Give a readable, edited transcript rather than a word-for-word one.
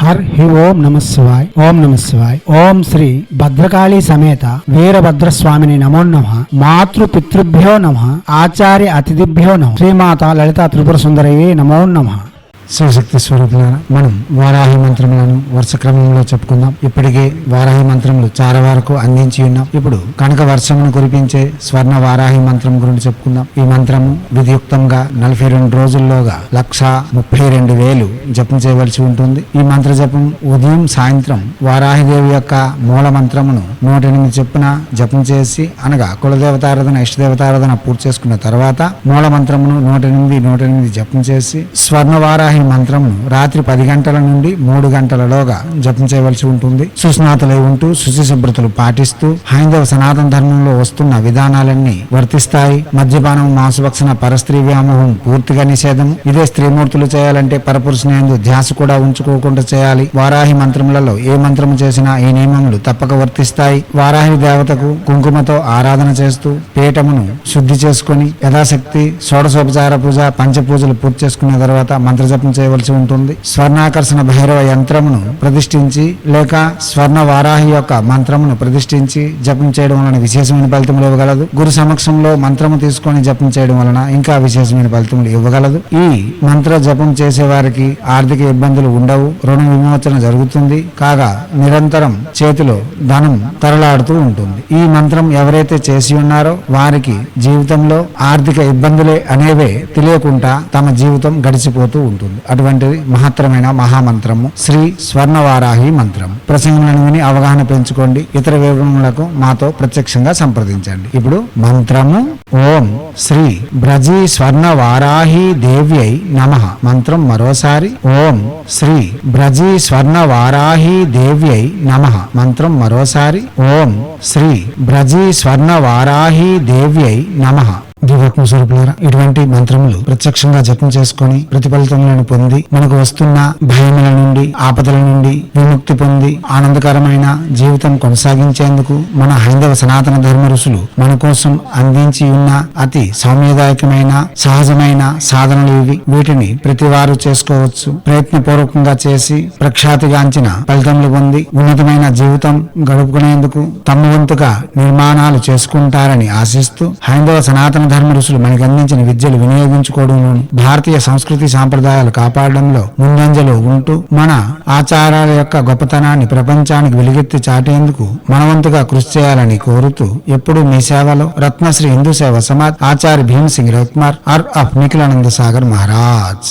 హి ఓం నమ శివాయ్. ఓం నమ శివాయ్. ఓం శ్రీ భద్రకాళీ సమేత వీరభద్రస్వామిని నమో నమః. మాతృ పితృభ్యో నమః. ఆచార్య అతిథిభ్యో నమః. శ్రీమాత లలితా త్రిపుర సుందరయే నమో నమః. శివశక్తి స్వరూపులారా, మనం వారాహి మంత్రములను వరుస క్రమంలో చెప్పుకుందాం. ఇప్పటికే వారాహి మంత్రములు చాలా వరకు అందించి ఉన్నాం. ఇప్పుడు కనక వర్షమును కురిపించే స్వర్ణ వారాహి మంత్రం గురించి చెప్పుకుందాం. ఈ మంత్రము విధియుక్తంగా 42 రోజుల్లోగా 132,000 జపం చేయవలసి ఉంటుంది. ఈ మంత్ర జపం ఉదయం సాయంత్రం వారాహిదేవి యొక్క మూల మంత్రమును 108 చెప్పున జపం చేసి, అనగా కులదేవతారాధన ఇష్టదేవతారాధన పూర్తి చేసుకున్న తర్వాత మూల మంత్రమును 108 జపం చేసి స్వర్ణ వారాహి మంత్రమును రాత్రి 10 గంటల నుండి 3 గంటలలోగా జపం చేయవలసి ఉంటుంది. సుస్నాతులై ఉంటూ శుచి శుభ్రతలు పాటిస్తూ హైందవ సనాతన ధర్మంలో వస్తున్న విధానాలన్నీ వర్తిస్తాయి. మద్యపానం, మాంసభక్షణ, పరస్త్రీ వ్యామోహం పూర్తిగా నిషేధం. ఇదే స్త్రీమూర్తులు చేయాలంటే పరపురుషుని యందు ధ్యాస కూడా ఉంచుకోకుండా చేయాలి. వారాహి మంత్రములలో ఏ మంత్రము చేసినా ఈ నియమములు తప్పక వర్తిస్తాయి. వారాహి దేవతకు కుంకుమతో ఆరాధన చేస్తూ పీఠమును శుద్ధి చేసుకుని యథాశక్తి షోడశోపచార పూజ, పంచపూజలు పూర్తి చేసుకున్న తర్వాత మంత్రజపం చేయవలసి ఉంటుంది. స్వర్ణాకర్షణ భైరవ యంత్రమును ప్రతిష్ఠించి లేక స్వర్ణ వారాహి యొక్క మంత్రమును ప్రతిష్ఠించి జపం చేయడం వలన విశేషమైన ఫలితములు ఇవ్వగలదు. గురు సమక్షంలో మంత్రము తీసుకొని జపం చేయడం వలన ఇంకా విశేషమైన ఫలితములు ఇవ్వగలదు. ఈ మంత్ర జపం చేసే వారికి ఆర్థిక ఇబ్బందులు ఉండవు. రుణ విమోచన జరుగుతుంది. కాగా నిరంతరం చేతిలో ధనం తరలాడుతూ ఉంటుంది. ఈ మంత్రం ఎవరైతే చేసి ఉన్నారో వారికి జీవితంలో ఆర్థిక ఇబ్బందులే అనేవే తెలియకుండా తమ జీవితం గడిచిపోతూ ఉంటుంది. అటువంటిది మహత్తరమైన మహామంత్రము శ్రీ స్వర్ణవారాహి మంత్రం. ప్రసంగములను విని అవగాహన పెంచుకోండి. ఇతర వివరములకు మాతో ప్రత్యక్షంగా సంప్రదించండి. ఇప్పుడు మంత్రము ఓం శ్రీ బ్రజీ స్వర్ణవారాహి దేవ్యై నమః. మంత్రం మరోసారి ఓం శ్రీ బ్రజీ స్వర్ణవారాహి దేవ్యై నమః. మంత్రం మరోసారి ఓం శ్రీ బ్రజీ స్వర్ణవారాహి దేవ్యై నమః. దివాత్మ స్వరూపులారా, ఇటువంటి మంత్రములు ప్రత్యక్షంగా జపం చేసుకుని ప్రతిఫలితములను పొంది మనకు వస్తున్న భయముల నుండి, ఆపదల నుండి విముక్తి పొంది ఆనందకరమైన జీవితం కొనసాగించేందుకు మన హైందవ సనాతన ధర్మ ఋషులు మన కోసం అందించి ఉన్న అతి సౌమ్యదాయకమైన సహజమైన సాధనలు ఇవి. వీటిని ప్రతివారు చేసుకోవచ్చు. ప్రయత్నపూర్వకంగా చేసి ప్రఖ్యాతిగాంచిన ఫలితములు పొంది ఉన్నతమైన జీవితం గడుపుకునేందుకు తమ వంతుగా నిర్మాణాలు చేసుకుంటారని ఆశిస్తూ హైందవ సనాతన ధర్మ ఋషులు మనకు అందించిన విద్యలు వినియోగించుకోవడంలోను, భారతీయ సంస్కృతి సాంప్రదాయాలు కాపాడడంలో ముందంజలో ఉంటూ మన ఆచారాల యొక్క గొప్పతనాన్ని ప్రపంచానికి వెలుగెత్తి చాటేందుకు మనవంతుగా కృషి చేయాలని కోరుతూ ఎప్పుడూ మీ సేవలో రత్నశ్రీ హిందూ సేవ సమాజ్ ఆచార్య భీమ్ సింగ్ రవికుమార్ ఆఫ్ నిఖిలానంద సాగర్ మహారాజ్.